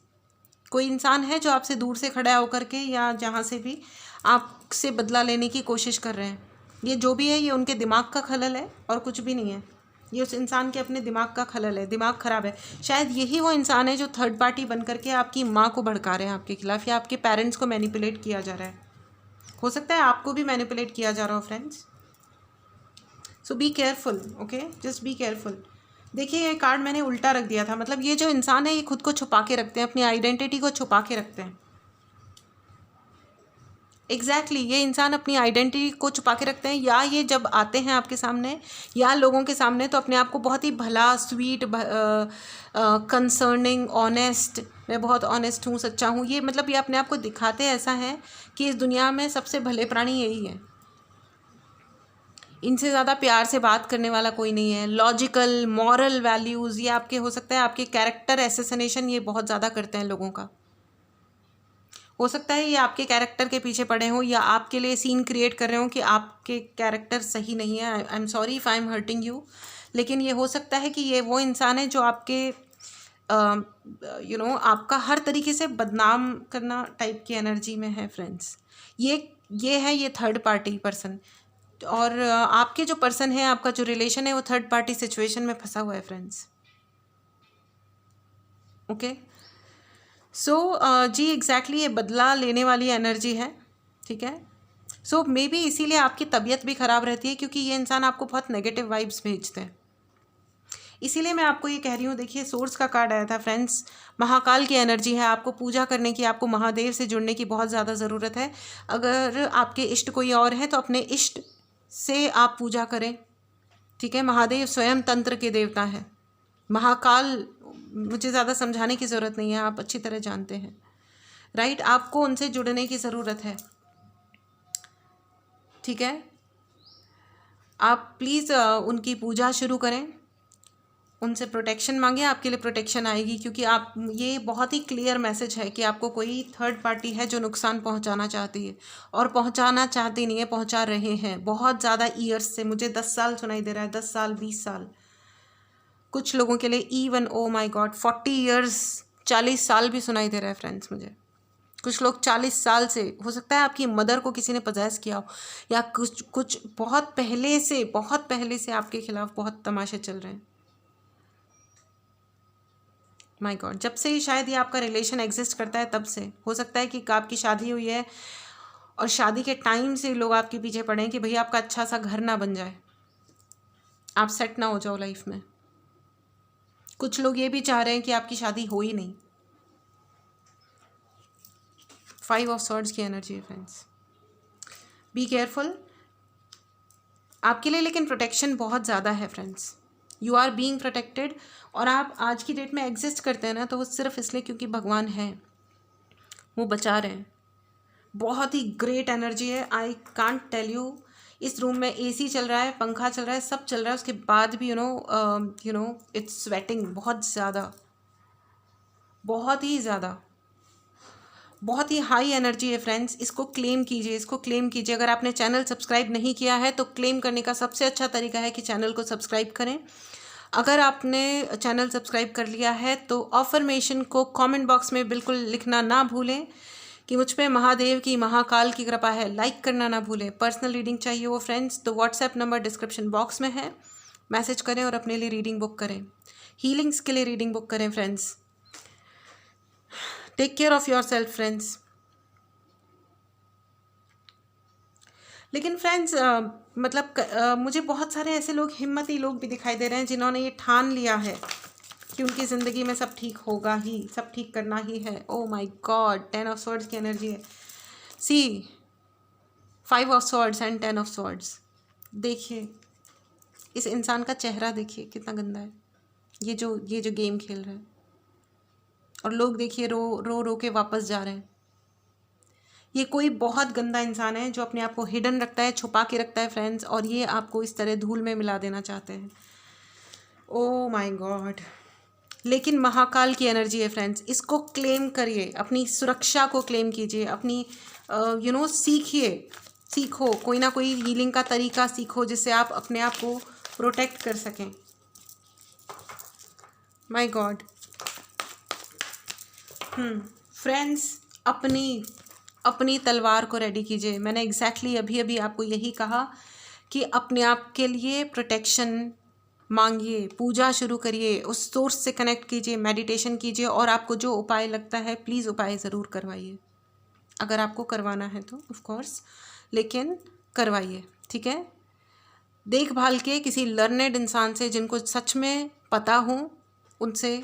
कोई इंसान है जो आपसे दूर से खड़ा होकर के या जहाँ से भी आपसे बदला लेने की कोशिश कर रहे हैं। ये जो भी है ये उनके दिमाग का खलल है और कुछ भी नहीं है। ये उस इंसान के अपने दिमाग का खलल है, दिमाग ख़राब है। शायद यही वो इंसान है जो थर्ड पार्टी बन करके आपकी माँ को भड़का रहे हैं आपके खिलाफ़, या आपके पेरेंट्स को मैनिपुलेट किया जा रहा है। हो सकता है आपको भी मैनिपुलेट किया जा रहा हो friends. So be careful, okay, just be careful. देखिए ये कार्ड मैंने उल्टा रख दिया था, मतलब ये जो इंसान है ये खुद को छुपा के रखते हैं, अपनी आइडेंटिटी को छुपा के रखते हैं। एग्जैक्टली ये इंसान अपनी आइडेंटिटी को छुपा के रखते हैं, या ये जब आते हैं आपके सामने या लोगों के सामने तो अपने आप को बहुत ही भला, स्वीट, कंसर्निंग, ऑनेस्ट, मैं बहुत ऑनेस्ट हूँ, सच्चा हूँ, ये मतलब ये अपने आप को दिखाते ऐसा है कि इस दुनिया में सबसे भले प्राणी यही है। इनसे ज़्यादा प्यार से बात करने वाला कोई नहीं है। लॉजिकल, मॉरल वैल्यूज़, ये आपके हो सकता है आपके कैरेक्टर एसेसिनेशन ये बहुत ज़्यादा करते हैं लोगों का। हो सकता है ये आपके कैरेक्टर के पीछे पड़े हों या आपके लिए सीन क्रिएट कर रहे हों कि आपके कैरेक्टर सही नहीं है। I am sorry if I am hurting you, लेकिन ये हो सकता है कि ये वो इंसान है जो आपके आपका हर तरीके से बदनाम करना टाइप की एनर्जी में है फ्रेंड्स। ये है ये थर्ड पार्टी पर्सन, और आपके जो पर्सन है, आपका जो रिलेशन है वो थर्ड पार्टी सिचुएशन में फंसा हुआ है फ्रेंड्स, ओके। सो जी एग्जैक्टली ये बदला लेने वाली एनर्जी है, ठीक है। सो मे बी इसीलिए आपकी तबीयत भी ख़राब रहती है, क्योंकि ये इंसान आपको बहुत नेगेटिव वाइब्स भेजते हैं। इसीलिए मैं आपको ये कह रही हूँ। देखिए सोर्स का कार्ड आया था फ्रेंड्स, महाकाल की एनर्जी है। आपको पूजा करने की, आपको महादेव से जुड़ने की बहुत ज़्यादा ज़रूरत है। अगर आपके इष्ट कोई और हैं तो अपने इष्ट से आप पूजा करें, ठीक है। महादेव स्वयं तंत्र के देवता हैं। महाकाल मुझे ज़्यादा समझाने की ज़रूरत नहीं है, आप अच्छी तरह जानते हैं, राइट। आपको उनसे जुड़ने की ज़रूरत है, ठीक है। आप प्लीज़ उनकी पूजा शुरू करें, उनसे प्रोटेक्शन मांगे, आपके लिए प्रोटेक्शन आएगी। क्योंकि आप, ये बहुत ही क्लियर मैसेज है कि आपको कोई थर्ड पार्टी है जो नुकसान पहुंचाना चाहती है, और पहुंचाना चाहती नहीं है, पहुंचा रहे हैं बहुत ज़्यादा ईयर्स से। मुझे 10 साल सुनाई दे रहा है, 10 साल, 20 साल, कुछ लोगों के लिए even O my God 40 years, 40 साल भी सुनाई दे रहा है फ्रेंड्स मुझे। कुछ लोग 40 साल से, हो सकता है आपकी मदर को किसी ने पजेस किया हो, या कुछ बहुत पहले से आपके खिलाफ बहुत तमाशे चल रहे हैं। माय गॉड, जब से ही शायद ये आपका रिलेशन एग्जिस्ट करता है तब से। हो सकता है कि आपकी शादी हुई है और शादी के टाइम से लोग आपके पीछे पड़े हैं कि भैया आपका अच्छा सा घर ना बन जाए, आप सेट ना हो जाओ लाइफ में। कुछ लोग ये भी चाह रहे हैं कि आपकी शादी हो ही नहीं। 5 ऑफ स्वॉर्ड्स की एनर्जी है फ्रेंड्स, बी केयरफुल। आपके लिए लेकिन प्रोटेक्शन बहुत ज़्यादा है friends, you are being protected. और आप आज की डेट में एग्जिस्ट करते हैं ना, तो वो सिर्फ इसलिए क्योंकि भगवान है, वो बचा रहे हैं। बहुत ही ग्रेट एनर्जी है, आई कांट टेल यू। इस रूम में एसी चल रहा है, पंखा चल रहा है, सब चल रहा है, उसके बाद भी यू नो इट्स स्वेटिंग बहुत ज़्यादा, बहुत ही ज़्यादा, बहुत ही हाई एनर्जी है फ्रेंड्स। इसको क्लेम कीजिए, इसको क्लेम कीजिए। अगर आपने चैनल सब्सक्राइब नहीं किया है तो क्लेम करने का सबसे अच्छा तरीका है कि चैनल को सब्सक्राइब करें। अगर आपने चैनल सब्सक्राइब कर लिया है तो अफर्मेशन को कमेंट बॉक्स में बिल्कुल लिखना ना भूलें कि मुझ पे महादेव की, महाकाल की कृपा है। लाइक करना ना भूलें। पर्सनल रीडिंग चाहिए हो फ्रेंड्स तो व्हाट्सएप नंबर डिस्क्रिप्शन बॉक्स में है, मैसेज करें और अपने लिए रीडिंग बुक करें। हीलिंग्स के लिए रीडिंग बुक करें friends. Take care of yourself friends. लेकिन फ्रेंड्स मुझे बहुत सारे ऐसे लोग, हिम्मती लोग भी दिखाई दे रहे हैं जिन्होंने ये ठान लिया है कि उनकी ज़िंदगी में सब ठीक होगा ही, सब ठीक करना ही है। Oh my God, 10 of swords की एनर्जी है। सी 5 of swords and 10 of swords. देखिए इस इंसान का चेहरा, देखिए कितना गंदा है। ये जो गेम खेल रहे हैं, और लोग देखिए रो रो रो के वापस जा रहे हैं। ये कोई बहुत गंदा इंसान है जो अपने आप को हिडन रखता है, छुपा के रखता है फ्रेंड्स, और ये आपको इस तरह धूल में मिला देना चाहते हैं। ओ माय गॉड। लेकिन महाकाल की एनर्जी है फ्रेंड्स, इसको क्लेम करिए, अपनी सुरक्षा को क्लेम कीजिए, अपनी सीखो कोई ना कोई हीलिंग का तरीका सीखो जिससे आप अपने आप को प्रोटेक्ट कर सकें। My God. फ्रेंड्स, अपनी तलवार को रेडी कीजिए। मैंने एग्जैक्टली अभी आपको यही कहा कि अपने आप के लिए प्रोटेक्शन मांगिए, पूजा शुरू करिए, उस सोर्स से कनेक्ट कीजिए, मेडिटेशन कीजिए, और आपको जो उपाय लगता है प्लीज़ उपाय ज़रूर करवाइए, अगर आपको करवाना है तो ऑफ कोर्स, लेकिन करवाइए, ठीक है। देखभाल के किसी लर्नेड इंसान से जिनको सच में पता हो उनसे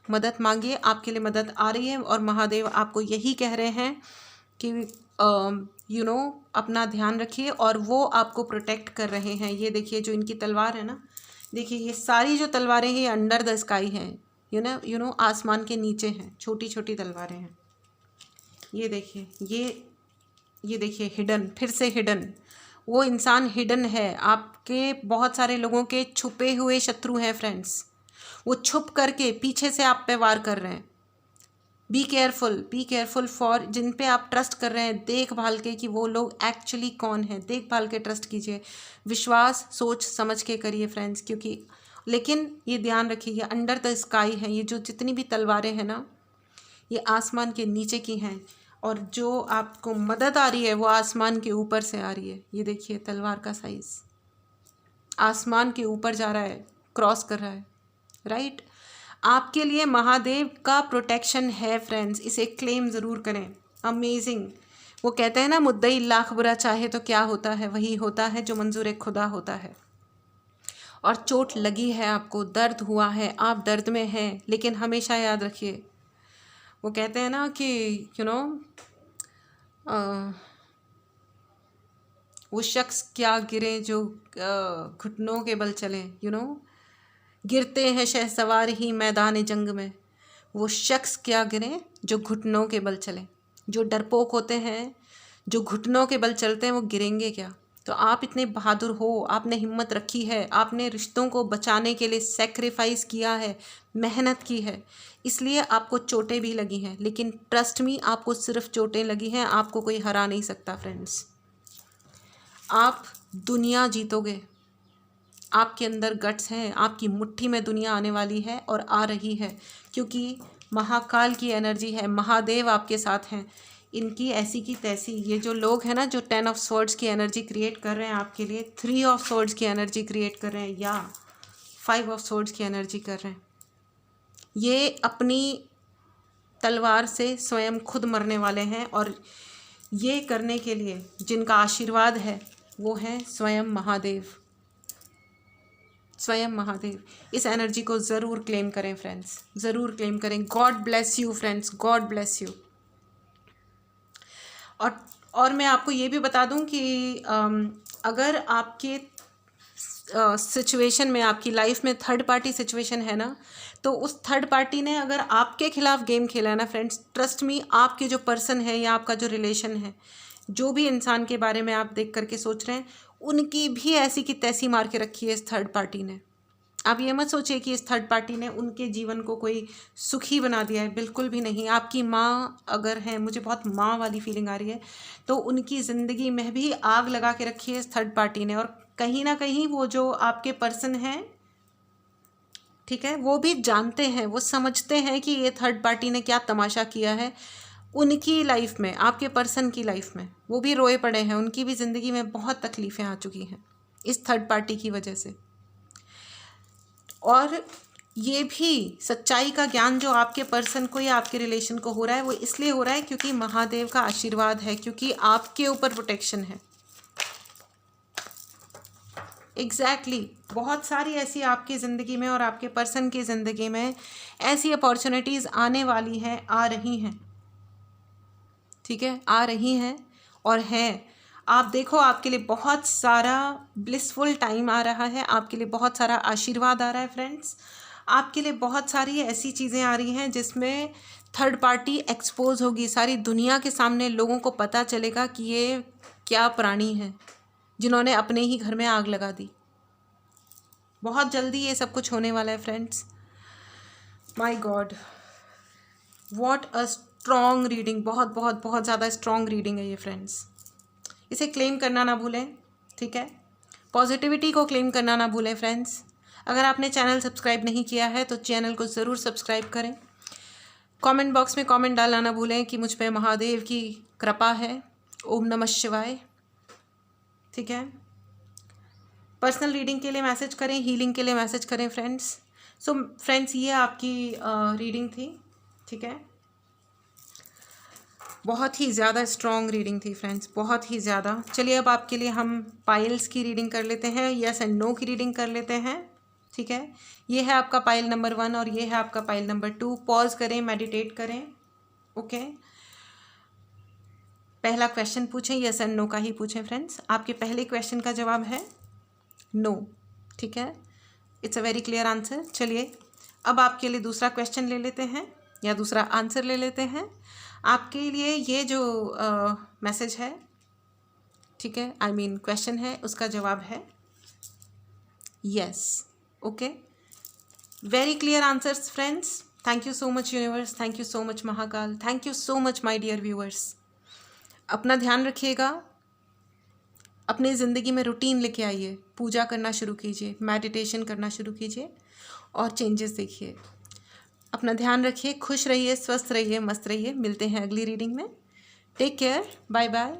मदद मांगिए, आपके लिए मदद आ रही है। और महादेव आपको यही कह रहे हैं कि अपना ध्यान रखिए, और वो आपको प्रोटेक्ट कर रहे हैं। ये देखिए जो इनकी तलवार है ना, देखिए ये सारी जो तलवारें हैं ये अंडर द स्काई हैं, आसमान के नीचे हैं, छोटी छोटी तलवारें हैं। ये देखिए, ये देखिए हिडन, फिर से हिडन। वो इंसान हिडन है, आपके बहुत सारे लोगों के छुपे हुए शत्रु हैं फ्रेंड्स, वो छुप करके पीछे से आप पे वार कर रहे हैं। बी केयरफुल फॉर जिन पे आप ट्रस्ट कर रहे हैं, देखभाल के कि वो लोग एक्चुअली कौन है, देखभाल के ट्रस्ट कीजिए, विश्वास सोच समझ के करिए फ्रेंड्स। क्योंकि लेकिन ये ध्यान रखिए, ये अंडर द स्काई है, ये जो जितनी भी तलवारें हैं ना, ये आसमान के नीचे की हैं, और जो आपको मदद आ रही है वो आसमान के ऊपर से आ रही है। ये देखिए तलवार का साइज़ आसमान के ऊपर जा रहा है, क्रॉस कर रहा है, राइट। आपके लिए महादेव का प्रोटेक्शन है फ्रेंड्स, इसे क्लेम ज़रूर करें। अमेजिंग। वो कहते हैं ना, मुद्दई लाख बुरा चाहे तो क्या होता है, वही होता है जो मंजूर खुदा होता है। और चोट लगी है आपको, दर्द हुआ है, आप दर्द में हैं, लेकिन हमेशा याद रखिए, वो कहते हैं ना कि वो शख्स क्या गिरे जो घुटनों के बल चले, गिरते हैं शहसवार ही मैदान जंग में। वो शख्स क्या गिरे जो घुटनों के बल चले। जो डरपोक होते हैं, जो घुटनों के बल चलते हैं, वो गिरेंगे क्या। तो आप इतने बहादुर हो, आपने हिम्मत रखी है, आपने रिश्तों को बचाने के लिए सेक्रीफाइस किया है, मेहनत की है, इसलिए आपको चोटें भी लगी हैं। लेकिन ट्रस्ट मी, आपको सिर्फ चोटें लगी हैं, आपको कोई हरा नहीं सकता फ्रेंड्स। आप दुनिया जीतोगे, आपके अंदर गट्स हैं, आपकी मुट्ठी में दुनिया आने वाली है और आ रही है, क्योंकि महाकाल की एनर्जी है, महादेव आपके साथ हैं। इनकी ऐसी की तैसी, ये जो लोग हैं ना, जो 10 ऑफ स्वॉर्ड्स की एनर्जी क्रिएट कर रहे हैं आपके लिए, 3 ऑफ स्वॉर्ड्स की एनर्जी क्रिएट कर रहे हैं, या 5 ऑफ स्वॉर्ड्स की एनर्जी कर रहे हैं, ये अपनी तलवार से स्वयं खुद मरने वाले हैं। और ये करने के लिए जिनका आशीर्वाद है वो हैं स्वयं महादेव, स्वयं महादेव। इस एनर्जी को ज़रूर क्लेम करें फ्रेंड्स, ज़रूर क्लेम करें। God bless you friends, God bless you. और मैं आपको ये भी बता दूं कि अगर आपके सिचुएशन में, आपकी लाइफ में थर्ड पार्टी सिचुएशन है ना, तो उस थर्ड पार्टी ने अगर आपके खिलाफ गेम खेला है ना फ्रेंड्स, ट्रस्ट मी, आपके जो पर्सन है या आपका जो रिलेशन है, जो भी इंसान के बारे में आप देख करके सोच रहे हैं, उनकी भी ऐसी की तैसी मार के रखी है इस थर्ड पार्टी ने। आप ये मत सोचिए कि इस थर्ड पार्टी ने उनके जीवन को कोई सुखी बना दिया है, बिल्कुल भी नहीं। आपकी माँ अगर है, मुझे बहुत माँ वाली फीलिंग आ रही है, तो उनकी ज़िंदगी में भी आग लगा के रखी है इस थर्ड पार्टी ने। और कहीं ना कहीं वो जो आपके पर्सन हैं, ठीक है, वो भी जानते हैं, वो समझते हैं कि ये थर्ड पार्टी ने क्या तमाशा किया है उनकी लाइफ में, आपके पर्सन की लाइफ में। वो भी रोए पड़े हैं, उनकी भी ज़िंदगी में बहुत तकलीफ़ें आ चुकी हैं इस थर्ड पार्टी की वजह से। और ये भी सच्चाई का ज्ञान जो आपके पर्सन को या आपके रिलेशन को हो रहा है, वो इसलिए हो रहा है क्योंकि महादेव का आशीर्वाद है, क्योंकि आपके ऊपर प्रोटेक्शन है। एग्जैक्टली बहुत सारी ऐसी आपकी ज़िंदगी में और आपके पर्सन की ज़िंदगी में ऐसी अपॉर्चुनिटीज़ आने वाली हैं, आ रही हैं, ठीक है, आ रही हैं और हैं। आप देखो, आपके लिए बहुत सारा ब्लिसफुल टाइम आ रहा है, आपके लिए बहुत सारा आशीर्वाद आ रहा है फ्रेंड्स, आपके लिए बहुत सारी ऐसी चीज़ें आ रही हैं जिसमें थर्ड पार्टी एक्सपोज होगी, सारी दुनिया के सामने लोगों को पता चलेगा कि ये क्या प्राणी है जिन्होंने अपने ही घर में आग लगा दी। बहुत जल्दी ये सब कुछ होने वाला है friends. My God, what a strong reading, बहुत बहुत बहुत ज़्यादा स्ट्रॉन्ग रीडिंग है ये फ्रेंड्स। इसे क्लेम करना ना भूलें, ठीक है। पॉजिटिविटी को क्लेम करना ना भूलें फ्रेंड्स। अगर आपने चैनल सब्सक्राइब नहीं किया है तो चैनल को ज़रूर सब्सक्राइब करें। कमेंट बॉक्स में कमेंट डालना ना भूलें कि मुझ पे महादेव की कृपा है। ओम नमः शिवाय, ठीक है। पर्सनल रीडिंग के लिए मैसेज करें, हीलिंग के लिए मैसेज करें फ्रेंड्स। सो फ्रेंड्स, ये आपकी रीडिंग थी, ठीक है। बहुत ही ज़्यादा स्ट्रॉन्ग रीडिंग थी फ्रेंड्स, बहुत ही ज़्यादा। चलिए अब आपके लिए हम पाइल्स की रीडिंग कर लेते हैं, यस एंड नो की रीडिंग कर लेते हैं, ठीक है। ये है आपका पाइल नंबर 1 और ये है आपका पाइल नंबर 2। पॉज करें, मेडिटेट करें, ओके। पहला क्वेश्चन पूछें, यस एंड नो का ही पूछें फ्रेंड्स। आपके पहले क्वेश्चन का जवाब है नो, ठीक है। It's a very clear answer. चलिए अब आपके लिए दूसरा क्वेश्चन ले लेते हैं या दूसरा आंसर ले लेते हैं। आपके लिए ये जो मैसेज है, ठीक है, आई मीन क्वेश्चन है, उसका जवाब है yes, okay. Very clear answers friends. Thank you so much universe, thank you so much Mahakal, thank you so much my dear viewers. अपना ध्यान रखिएगा, अपनी ज़िंदगी में रूटीन लेके आइए, पूजा करना शुरू कीजिए, मेडिटेशन करना शुरू कीजिए और चेंजेस देखिए। अपना ध्यान रखिए, खुश रहिए, स्वस्थ रहिए, मस्त रहिए। मिलते हैं अगली रीडिंग में। Take care, bye bye.